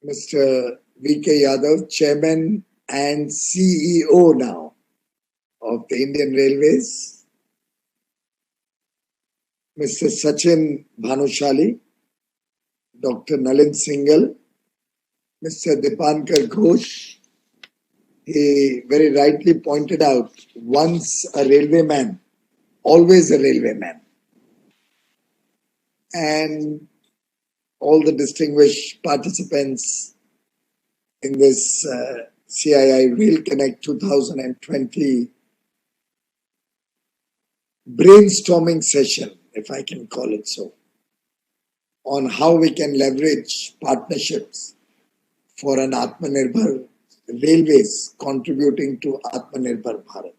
Mr. V.K. Yadav, Chairman and CEO now of the Indian Railways, Mr. Sachin Bhanushali, Dr. Nalin Singhal, Mr. Dipankar Ghosh. He very rightly pointed out, once a railwayman, always a railwayman. And all the distinguished participants in this CII Rail Connect 2020 brainstorming session, if I can call it so, on how we can leverage partnerships for an Atmanirbhar Railways contributing to Atmanirbhar Bharat.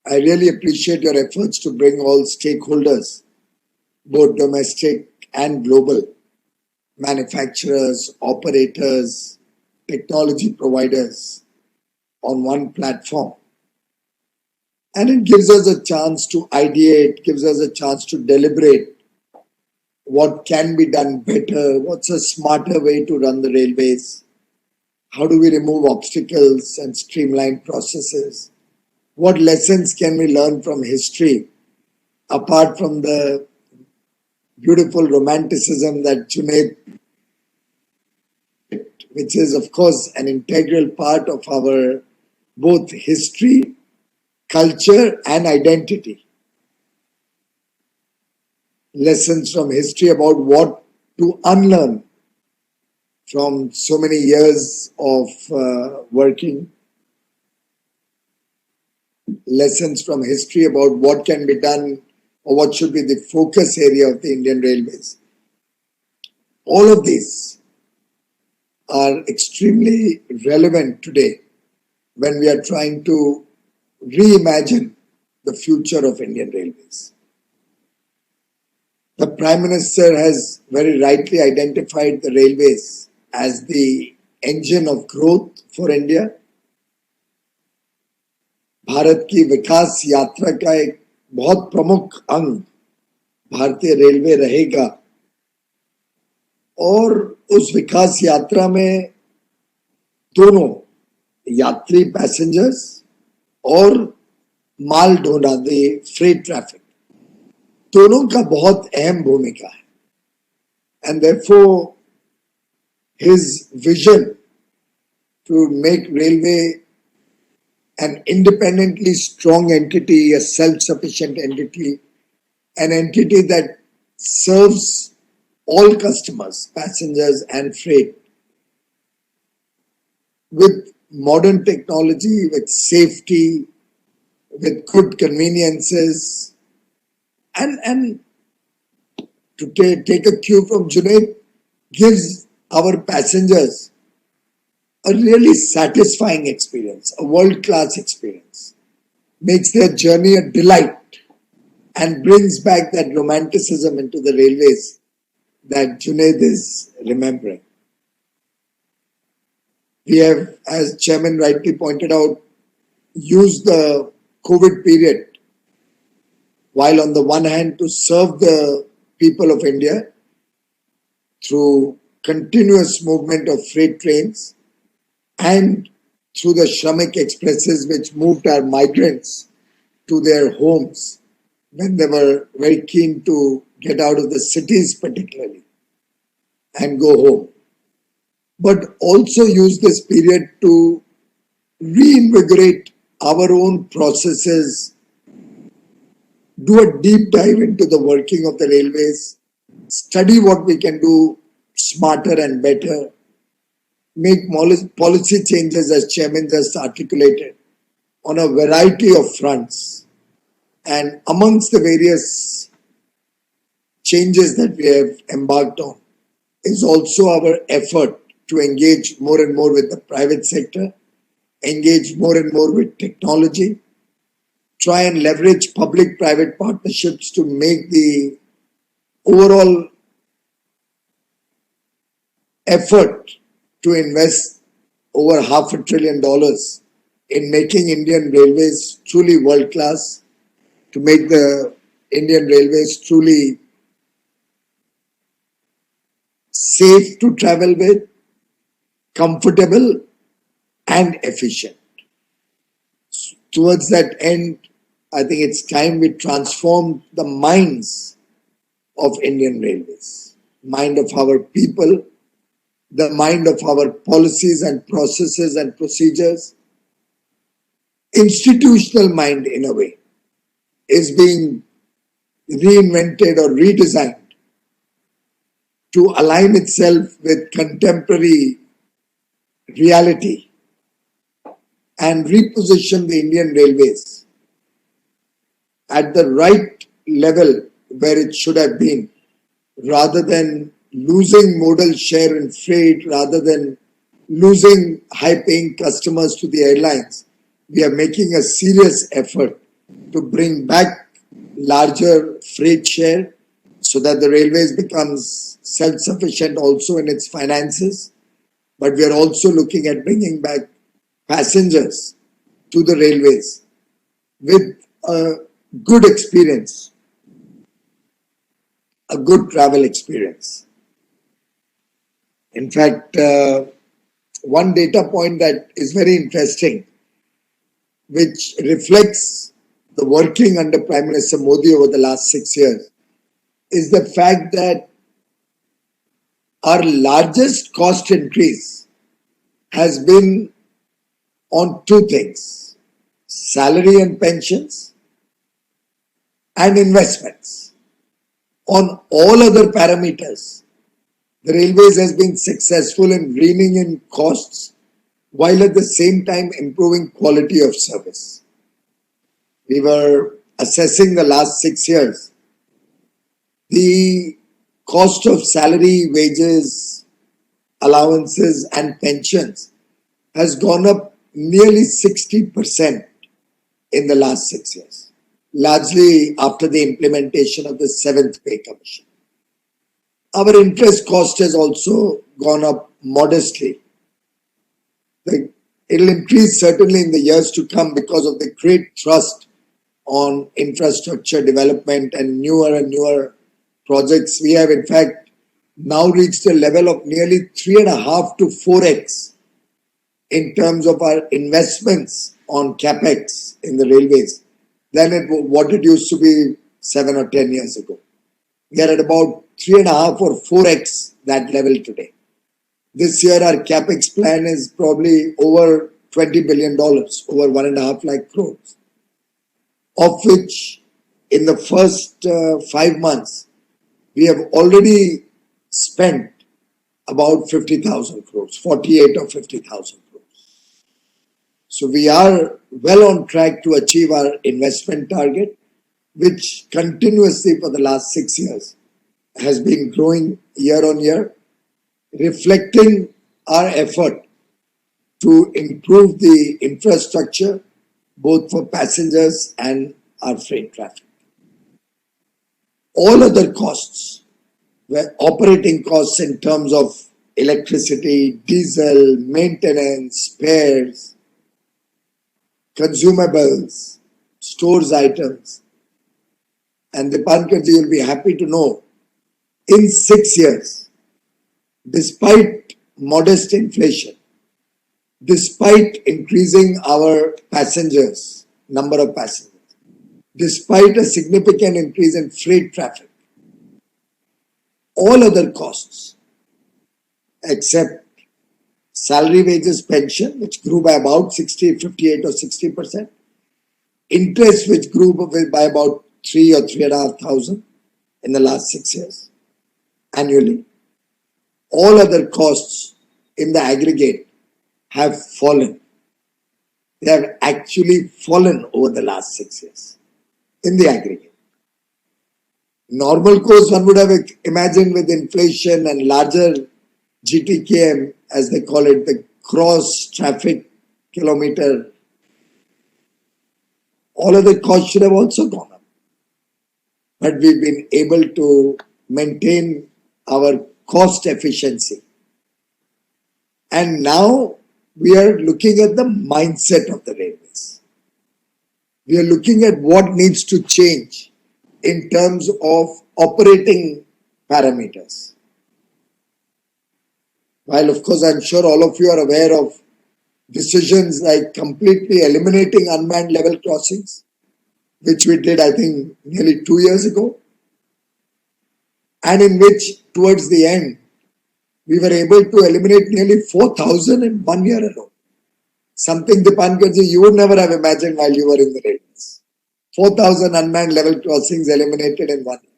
I really appreciate your efforts to bring all stakeholders, both domestic and global, manufacturers, operators, technology providers on one platform. And it gives us a chance to ideate, gives us a chance to deliberate what can be done better, what's a smarter way to run the railways, how do we remove obstacles and streamline processes, what lessons can we learn from history, apart from the beautiful romanticism that Junaid, which is of course an integral part of our both history, culture and identity. Lessons from history about what to unlearn from so many years of working. Lessons from history about what can be done or what should be the focus area of the Indian Railways. All of these are extremely relevant today when we are trying to reimagine the future of Indian Railways. The Prime Minister has very rightly identified the railways as the engine of growth for India. Bharat की विकास यात्रा का एक बहुत प्रमुख अंग भारतीय railway रहेगा और उस विकास यात्रा में दोनों यात्री पैसेंजर्स और माल ढोना द फ्रेट ट्रैफिक दोनों का बहुत अहम भूमिका है and therefore his vision to make railway an independently strong entity, a self-sufficient entity, an entity that serves all customers, passengers and freight with modern technology, with safety, with good conveniences, and to take a cue from Junaid, gives our passengers a really satisfying experience, a world-class experience, makes their journey a delight and brings back that romanticism into the railways that Junaid is remembering. We have, as Chairman rightly pointed out, used the COVID period while on the one hand to serve the people of India through continuous movement of freight trains and through the Shramik Expresses which moved our migrants to their homes when they were very keen to get out of the cities particularly and go home. But also use this period to reinvigorate our own processes, do a deep dive into the working of the railways, study what we can do smarter and better, make policy changes as Chairman just articulated on a variety of fronts. And amongst the various changes that we have embarked on is also our effort to engage more and more with the private sector, engage more and more with technology, try and leverage public-private partnerships to make the overall effort to invest over $500 billion in making Indian Railways truly world-class, to make the Indian Railways truly safe to travel with, comfortable and efficient. Towards that end, I think it's time we transform the minds of Indian Railways, mind of our people, the mind of our policies and processes and procedures. Institutional mind, in a way, is being reinvented or redesigned to align itself with contemporary reality and reposition the Indian Railways at the right level where it should have been, rather than losing modal share in freight, rather than losing high-paying customers to the airlines. We are making a serious effort to bring back larger freight share so that the railways becomes self-sufficient also in its finances. But we are also looking at bringing back passengers to the railways with a good experience, a good travel experience. In fact, one data point that is very interesting, which reflects the working under Prime Minister Modi over the last 6 years, is the fact that our largest cost increase has been on two things: salary and pensions and investments. On all other parameters, the railways has been successful in reining in costs while at the same time improving quality of service. We were assessing the last 6 years. The cost of salary, wages, allowances and pensions has gone up nearly 60% in the last 6 years, largely after the implementation of the 7th Pay Commission. Our interest cost has also gone up modestly. It'll increase certainly in the years to come because of the great trust on infrastructure development and newer projects. We have in fact now reached a level of nearly 3.5 to 4x in terms of our investments on capex in the railways than what it used to be 7 or 10 years ago. We are at about 3.5 or 4x that level today. This year our capex plan is probably over $20 billion, over 1.5 lakh crores, of which in the first 5 months we have already spent about 50,000 crores, 48 or 50,000 crores. So we are well on track to achieve our investment target, which continuously for the last 6 years has been growing year on year, reflecting our effort to improve the infrastructure both for passengers and our freight traffic. All other costs, were operating costs in terms of electricity, diesel, maintenance, spares, consumables, stores items, and Dipankar ji will be happy to know, in 6 years, despite modest inflation, despite increasing our passengers, number of passengers, despite a significant increase in freight traffic, all other costs except salary, wages, pension, which grew by about 58 or 60%, interest, which grew by about 3 or 3.5 thousand in the last 6 years annually, all other costs in the aggregate have fallen. They have actually fallen over the last 6 years in the aggregate. Normal course one would have imagined with inflation and larger GTKM, as they call it, the gross traffic kilometer, all other costs should have also gone up. But we've been able to maintain our cost efficiency. And now we are looking at the mindset of the railways. We are looking at what needs to change in terms of operating parameters. While of course I'm sure all of you are aware of decisions like completely eliminating unmanned level crossings, which we did I think nearly 2 years ago, and in which towards the end we were able to eliminate nearly 4,000 in 1 year alone. Something, Dipankarji, you would never have imagined while you were in the railways. 4,000 unmanned level crossings eliminated in 1 year.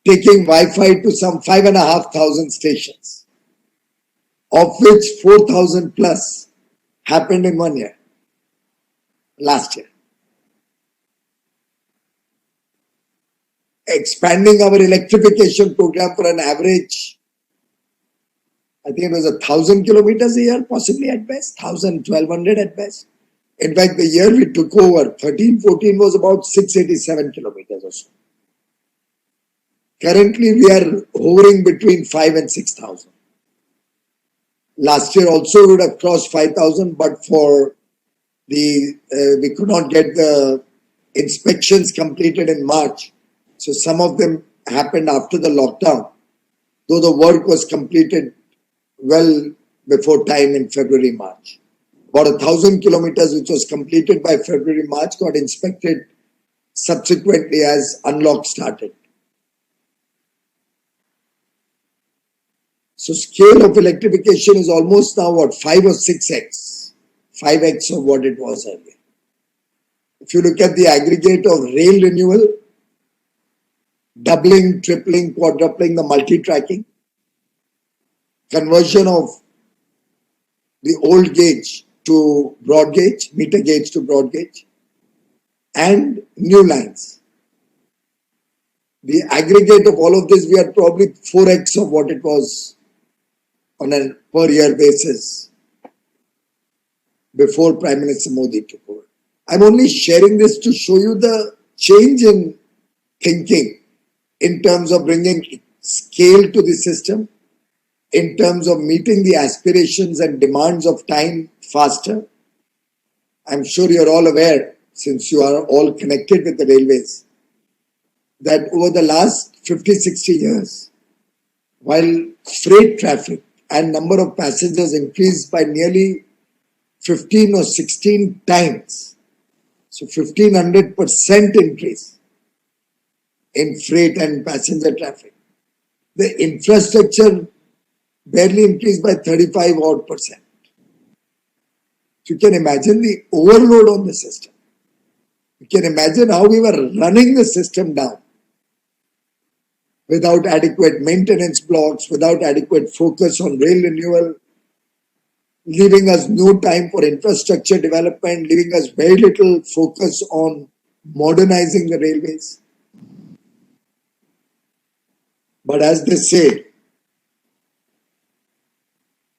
Taking Wi-Fi to some 5,500 stations, of which 4,000 plus happened in 1 year, last year. Expanding our electrification program for an average, I think it was 1,000 kilometers a year, possibly at best, 1,000, 1,200 at best. In fact, the year we took over, 13-14, was about 687 kilometers or so. Currently, we are hovering between 5 and 6,000. Last year also we would have crossed 5,000, but for the we could not get the inspections completed in March. So some of them happened after the lockdown, though the work was completed well before time in February, March. About 1,000 kilometers, which was completed by February, March, got inspected subsequently as unlock started. So scale of electrification is almost now what, 5 or 6x, 5x of what it was earlier. If you look at the aggregate of rail renewal, doubling, tripling, quadrupling the multi-tracking, conversion of the old gauge to broad gauge, meter gauge to broad gauge, and new lines. The aggregate of all of this, we are probably 4x of what it was on a per year basis before Prime Minister Modi took over. I'm only sharing this to show you the change in thinking in terms of bringing scale to the system, in terms of meeting the aspirations and demands of time faster. I'm sure you're all aware, since you are all connected with the railways, that over the last 50-60 years, while freight traffic and number of passengers increased by nearly 15 or 16 times, so 1,500% increase in freight and passenger traffic, the infrastructure barely increased by 35 odd percent. You can imagine the overload on the system. You can imagine how we were running the system down without adequate maintenance blocks, without adequate focus on rail renewal, leaving us no time for infrastructure development, leaving us very little focus on modernizing the railways. But as they say,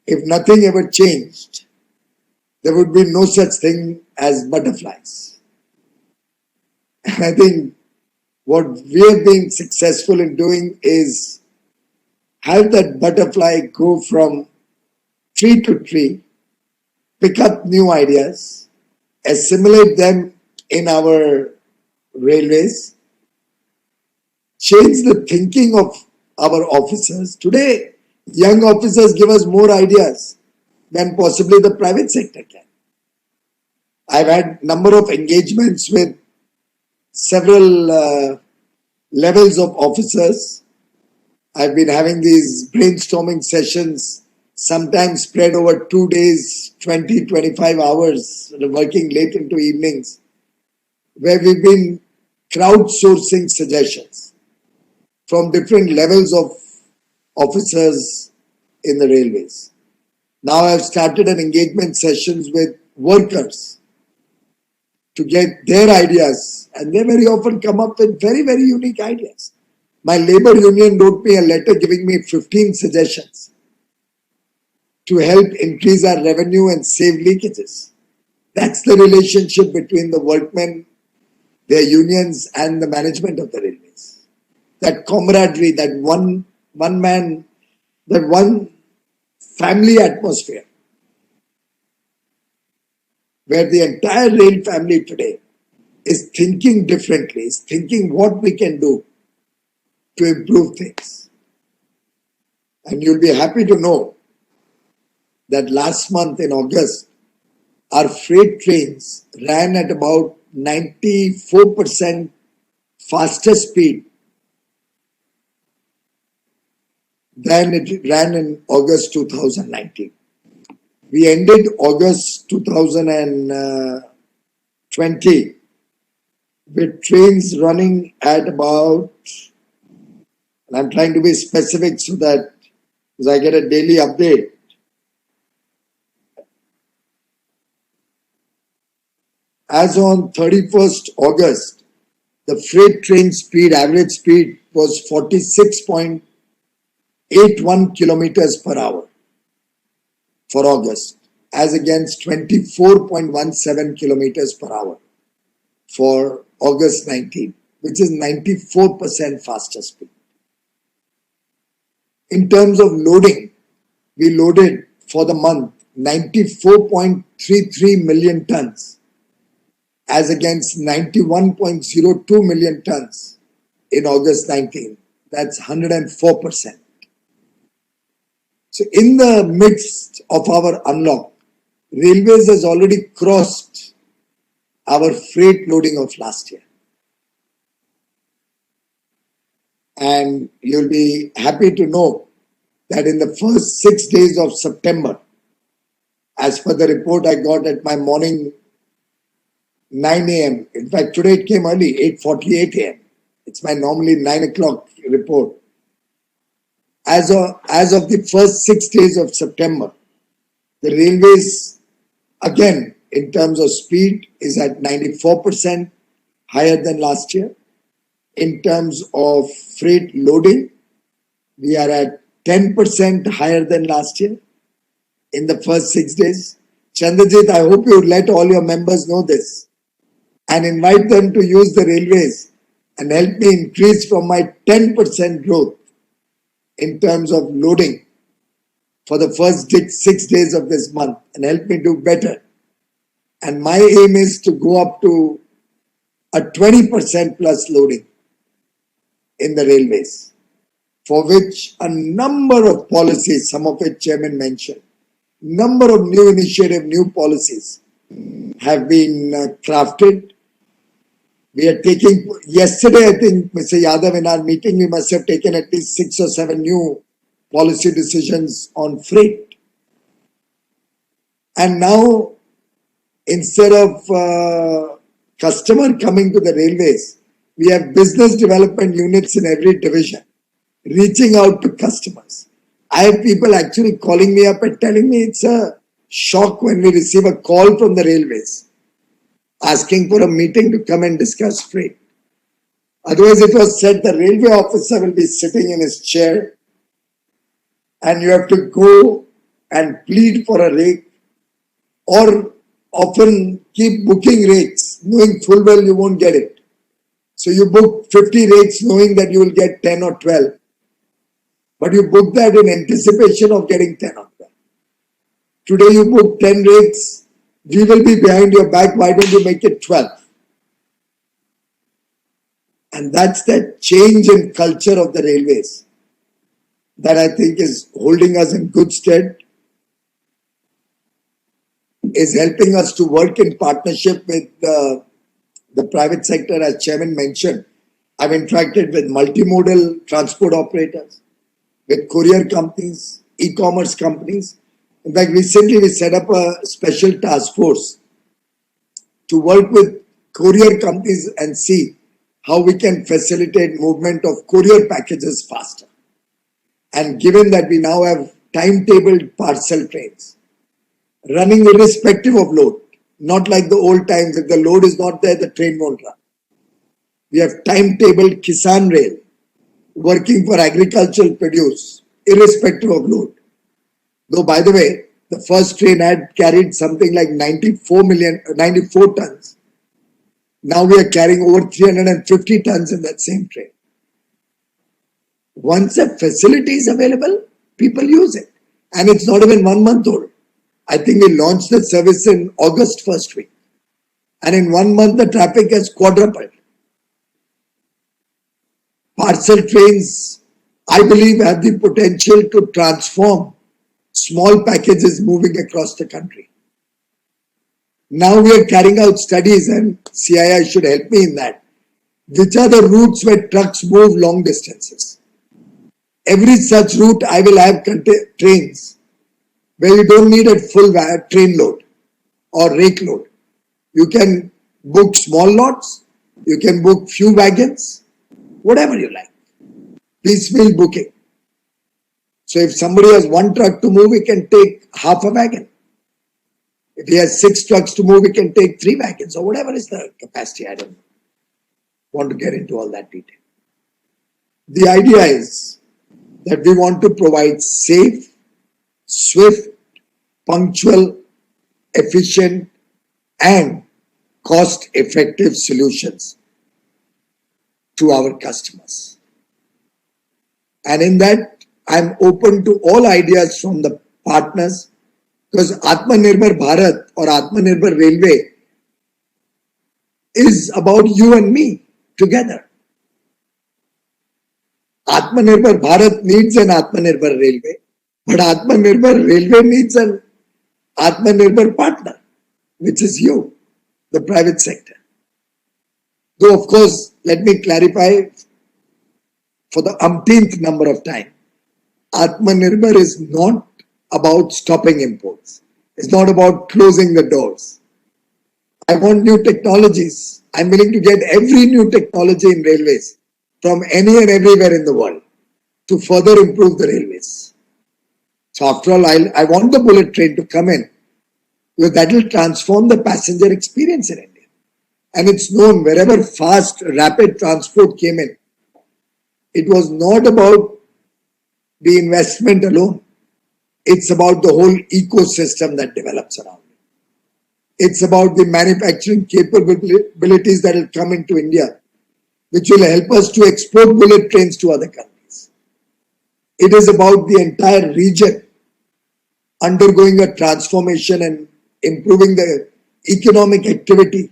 if nothing ever changed, there would be no such thing as butterflies. And I think what we have been successful in doing is have that butterfly go from tree to tree, pick up new ideas, assimilate them in our railways, change the thinking of our officers. Today, young officers give us more ideas than possibly the private sector can. I've had number of engagements with several levels of officers. I've been having these brainstorming sessions, sometimes spread over 2 days, 20, 25 hours, working late into evenings, where we've been crowdsourcing suggestions from different levels of officers in the railways. Now I've started an engagement sessions with workers to get their ideas, and they very often come up with very, very unique ideas. My labor union wrote me a letter giving me 15 suggestions to help increase our revenue and save leakages. That's the relationship between the workmen, their unions, and the management of the railways. That camaraderie, that one man, that one family atmosphere, where the entire rail family today is thinking differently, is thinking what we can do to improve things. And you'll be happy to know that last month in August, our freight trains ran at about 94% faster speed than it ran in August 2019. We ended August 2020 with trains running at about, and I'm trying to be specific so that as I get a daily update, as on 31st August, the freight train speed, average speed was 46.81 kilometers per hour for August, as against 24.17 kilometers per hour for August 19, which is 94% faster speed. In terms of loading, we loaded for the month 94.33 million tons as against 91.02 million tons in August 19. That's 104%. So in the midst of our unlock, Railways has already crossed our freight loading of last year. And you'll be happy to know that in the first 6 days of September, as per the report I got at my morning 9 a.m. In fact, today it came early, 8:48 a.m. It's my normally 9 o'clock report. As of the first 6 days of September, the railways, again, in terms of speed, is at 94% higher than last year. In terms of freight loading, we are at 10% higher than last year in the first 6 days. Chandrajit, I hope you let all your members know this and invite them to use the railways and help me increase from my 10% growth in terms of loading for the first 6 days of this month and help me do better. And my aim is to go up to a 20% plus loading in the railways, for which a number of policies, some of which Chairman mentioned, number of new initiative, new policies have been crafted. We are taking, yesterday I think, Mr. Yadav, in our meeting, we must have taken at least 6 or 7 new policy decisions on freight. And now, instead of customer coming to the railways, we have business development units in every division reaching out to customers. I have people actually calling me up and telling me it's a shock when we receive a call from the railways asking for a meeting to come and discuss freight. Otherwise, it was said the railway officer will be sitting in his chair and you have to go and plead for a rate, or often keep booking rates knowing full well you won't get it. So you book 50 rates knowing that you will get 10 or 12. But you book that in anticipation of getting 10 or 12. Today you book 10 rates, we will be behind your back, why don't you make it 12? And that's that change in culture of the railways that I think is holding us in good stead, is helping us to work in partnership with the private sector. As Chairman mentioned, I've interacted with multimodal transport operators, with courier companies, e-commerce companies. In fact, recently we set up a special task force to work with courier companies and see how we can facilitate movement of courier packages faster. And given that we now have timetabled parcel trains running irrespective of load, not like the old times, if the load is not there, the train won't run. We have timetabled Kisan Rail working for agricultural produce irrespective of load. Though, by the way, the first train had carried something like 94 tons. Now we are carrying over 350 tons in that same train. Once a facility is available, people use it. And it's not even 1 month old. I think we launched the service in August first week. And in 1 month, the traffic has quadrupled. Parcel trains I believe have the potential to transform small packages moving across the country. Now we are carrying out studies, and CII should help me in that. Which are the routes where trucks move long distances? Every such route, I will have trains where you don't need a full train load or rake load. You can book small lots, you can book few wagons, whatever you like. Piecemeal booking. So if somebody has one truck to move, he can take half a wagon. If he has 6 trucks to move, he can take 3 wagons or whatever is the capacity. I don't want to get into all that detail. The idea is that we want to provide safe, swift, punctual, efficient, and cost-effective solutions to our customers. And in that, I'm open to all ideas from the partners, because Atmanirbhar Bharat or Atmanirbhar Railway is about you and me together. Atmanirbhar Bharat needs an Atmanirbhar Railway, but Atmanirbhar Railway needs an Atmanirbhar partner, which is you, the private sector. Though, of course, let me clarify for the umpteenth number of time, Atmanirbhar is not about stopping imports. It's not about closing the doors. I want new technologies. I'm willing to get every new technology in railways from any and everywhere in the world to further improve the railways. So after all, I want the bullet train to come in, because that will transform the passenger experience in India. And it's known wherever fast, rapid transport came in, it was not about the investment alone. It's about the whole ecosystem that develops around it. It's about the manufacturing capabilities that will come into India, which will help us to export bullet trains to other countries. It is about the entire region undergoing a transformation and improving the economic activity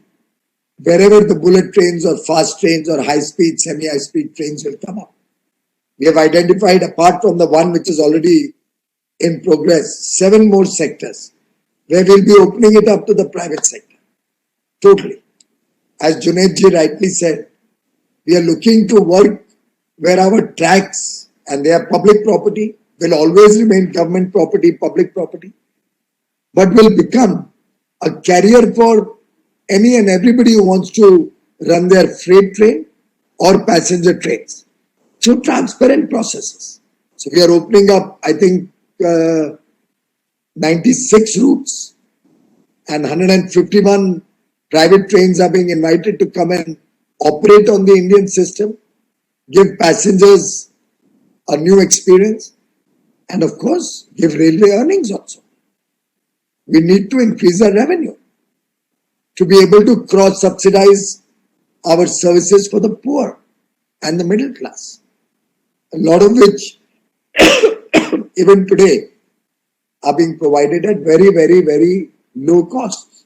wherever the bullet trains or fast trains or high-speed, semi-high-speed trains will come up. We have identified, apart from the one which is already in progress, 7 more sectors where we'll be opening it up to the private sector. Totally. As Junaidji rightly said, we are looking to work where our tracks, and they are public property, will always remain government property, public property, but will become a carrier for any and everybody who wants to run their freight train or passenger trains through transparent processes. So we are opening up, I think, 96 routes, and 151 private trains are being invited to come and operate on the Indian system, give passengers a new experience, and of course, give railway earnings also. We need to increase our revenue to be able to cross-subsidize our services for the poor and the middle class, a lot of which even today are being provided at very, very, very low costs.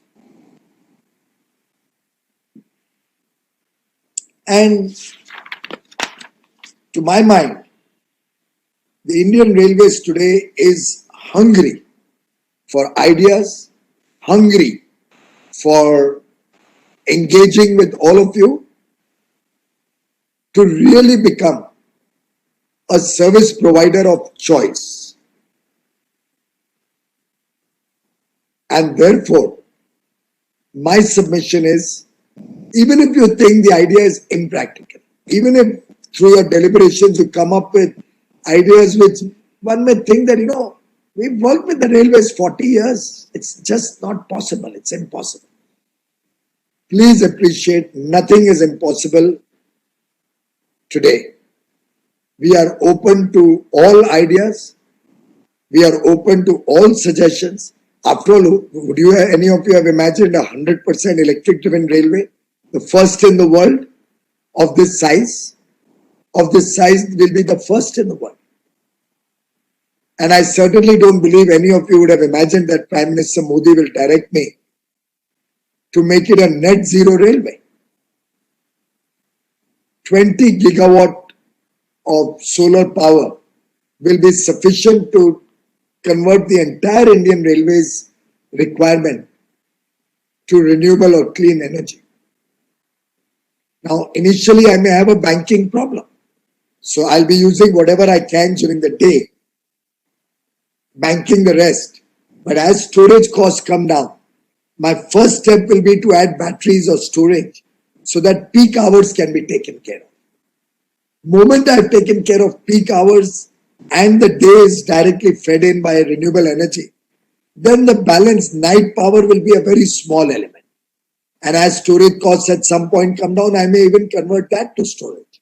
And to my mind, the Indian Railways today is hungry for ideas, hungry for engaging with all of you to really become a service provider of choice. And therefore, my submission is, even if you think the idea is impractical, even if through your deliberations you come up with ideas which one may think that, we've worked with the railways 40 years, it's just not possible, it's impossible. Please appreciate, nothing is impossible today. We are open to all ideas. We are open to all suggestions. After all, would you, any of you have imagined a 100% electric driven railway? The first in the world of this size? Of this size will be the first in the world. And I certainly don't believe any of you would have imagined that Prime Minister Modi will direct me to make it a net zero railway. 20 gigawatt of solar power will be sufficient to convert the entire Indian Railways requirement to renewable or clean energy. Now, initially, I may have a banking problem. So I'll be using whatever I can during the day, banking the rest. But as storage costs come down, my first step will be to add batteries or storage so that peak hours can be taken care of. Moment I've taken care of peak hours and the day is directly fed in by renewable energy, then the balanced night power will be a very small element. And as storage costs at some point come down, I may even convert that to storage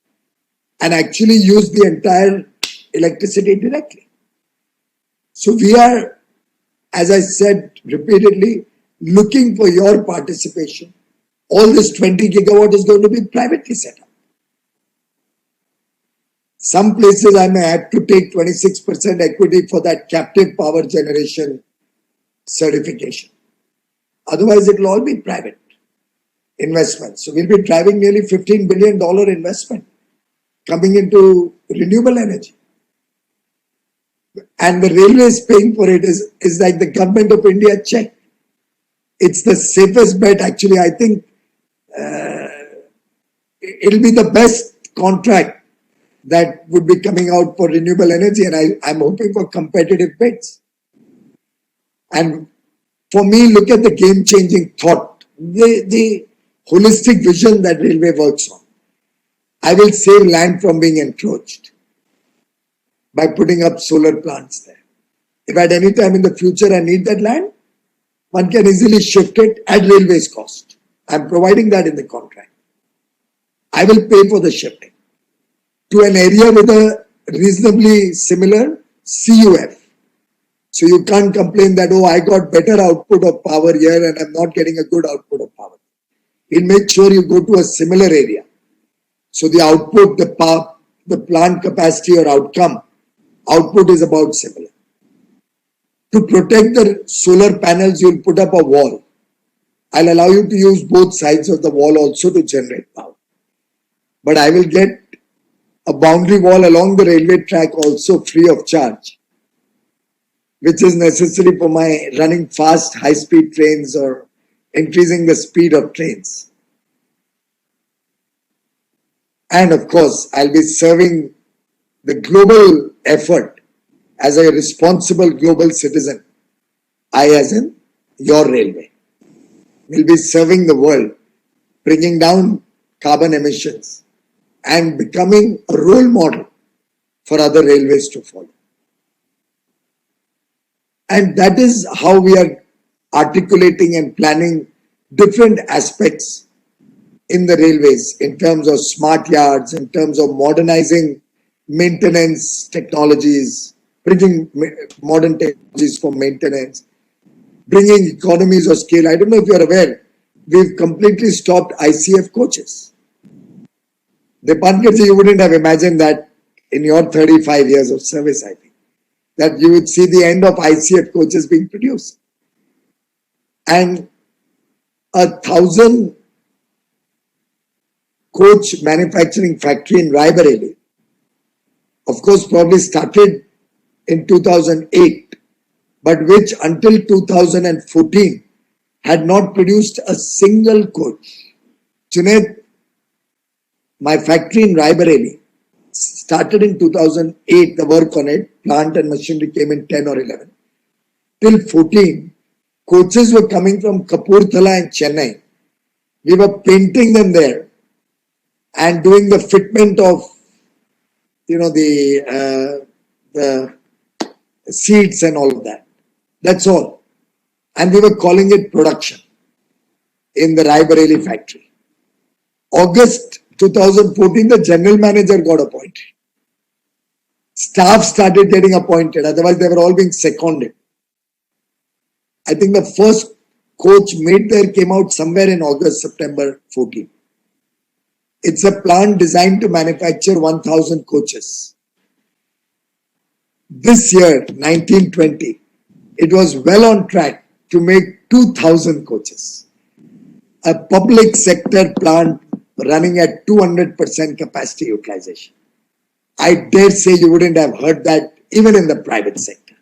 and actually use the entire electricity directly. So we are, as I said repeatedly, looking for your participation. All this 20 gigawatt is going to be privately set up. Some places I may have to take 26% equity for that captive power generation certification. Otherwise, it will all be private investments. So we'll be driving nearly $15 billion investment coming into renewable energy. And the railways paying for it is like the government of India check. It's the safest bet. Actually, I think it'll be the best contract that would be coming out for renewable energy, and I'm hoping for competitive bids. And for me, look at the game-changing thought, the holistic vision that railway works on. I will save land from being encroached by putting up solar plants there. If at any time in the future I need that land, one can easily shift it at railway's cost. I'm providing that in the contract. I will pay for the shifting to an area with a reasonably similar CUF. So you can't complain that, oh, I got better output of power here and I'm not getting a good output of power. He'll make sure you go to a similar area. So the output, the power, the plant capacity or output is about similar. To protect the solar panels, you'll put up a wall. I'll allow you to use both sides of the wall also to generate power. But I will get a boundary wall along the railway track also free of charge, which is necessary for my running fast high-speed trains or increasing the speed of trains. And of course, I'll be serving the global effort as a responsible global citizen. I, as in your railway, will be serving the world, bringing down carbon emissions and becoming a role model for other railways to follow. And that is how we are articulating and planning different aspects in the railways in terms of smart yards, in terms of modernizing maintenance technologies, bringing modern technologies for maintenance, bringing economies of scale. I don't know if you're aware, we've completely stopped ICF coaches. Dipankar ji, you wouldn't have imagined that in your 35 years of service, I think, that you would see the end of ICF coaches being produced. And 1,000 coach manufacturing factory in Raebareli, of course, probably started in 2008, but which until 2014 had not produced a single coach. Junaid, my factory in Raebareli started in 2008, the work on it, plant and machinery came in 10 or 11. Till 14, coaches were coming from Kapurthala and Chennai. We were painting them there and doing the fitment of, the seats and all of that. That's all. And we were calling it production in the Raebareli factory. August 2014, the general manager got appointed. Staff started getting appointed, otherwise they were all being seconded. I think the first coach made there came out somewhere in August, September 14. It's a plant designed to manufacture 1,000 coaches. This year, 1920, it was well on track to make 2,000 coaches. A public sector plant running at 200% capacity utilization. I dare say you wouldn't have heard that even in the private sector.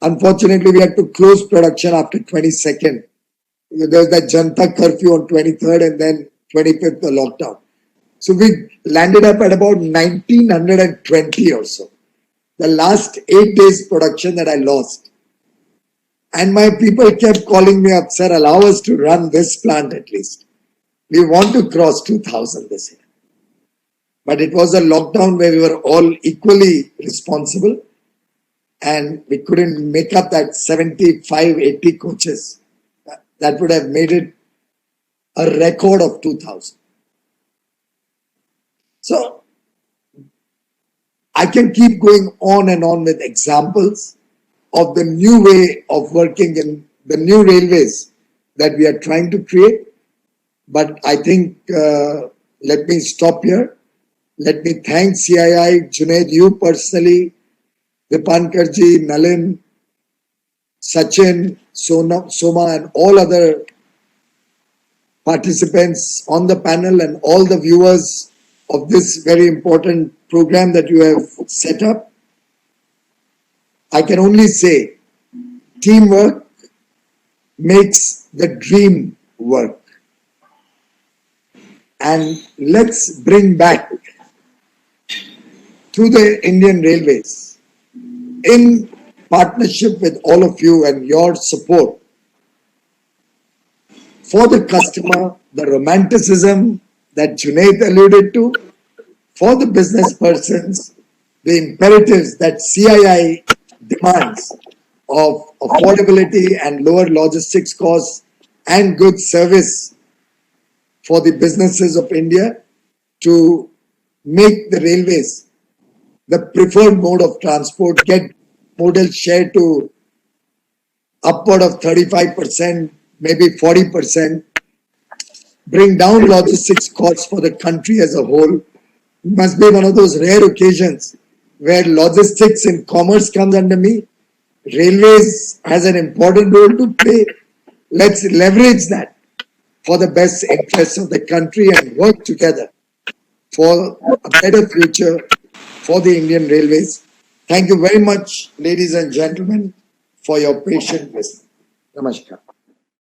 Unfortunately, we had to close production after 22nd. There was that Janta curfew on 23rd and then 25th, the lockdown. So we landed up at about 1920 or so. The last 8 days production that I lost. And my people kept calling me up, sir, allow us to run this plant at least. We want to cross 2000 this year. But it was a lockdown where we were all equally responsible and we couldn't make up that 75, 80 coaches. That would have made it a record of 2000. So I can keep going on and on with examples of the new way of working in the new railways that we are trying to create. But I think let me stop here. Let me thank CII, Junaid, you personally, Dipankarji, Nalin, Sachin, Soma, and all other participants on the panel and all the viewers of this very important program that you have set up. I can only say teamwork makes the dream work. And let's bring back to the Indian Railways in partnership with all of you and your support for the customer, the romanticism that Junaid alluded to, for the business persons, the imperatives that CII demands of affordability and lower logistics costs and good service for the businesses of India to make the railways the preferred mode of transport, get modal share to upward of 35%, maybe 40%, bring down logistics costs for the country as a whole. It must be one of those rare occasions where logistics and commerce comes under me. Railways has an important role to play. Let's leverage that for the best interests of the country and work together for a better future for the Indian Railways. Thank you very much, ladies and gentlemen, for your patient listening. Namaskar.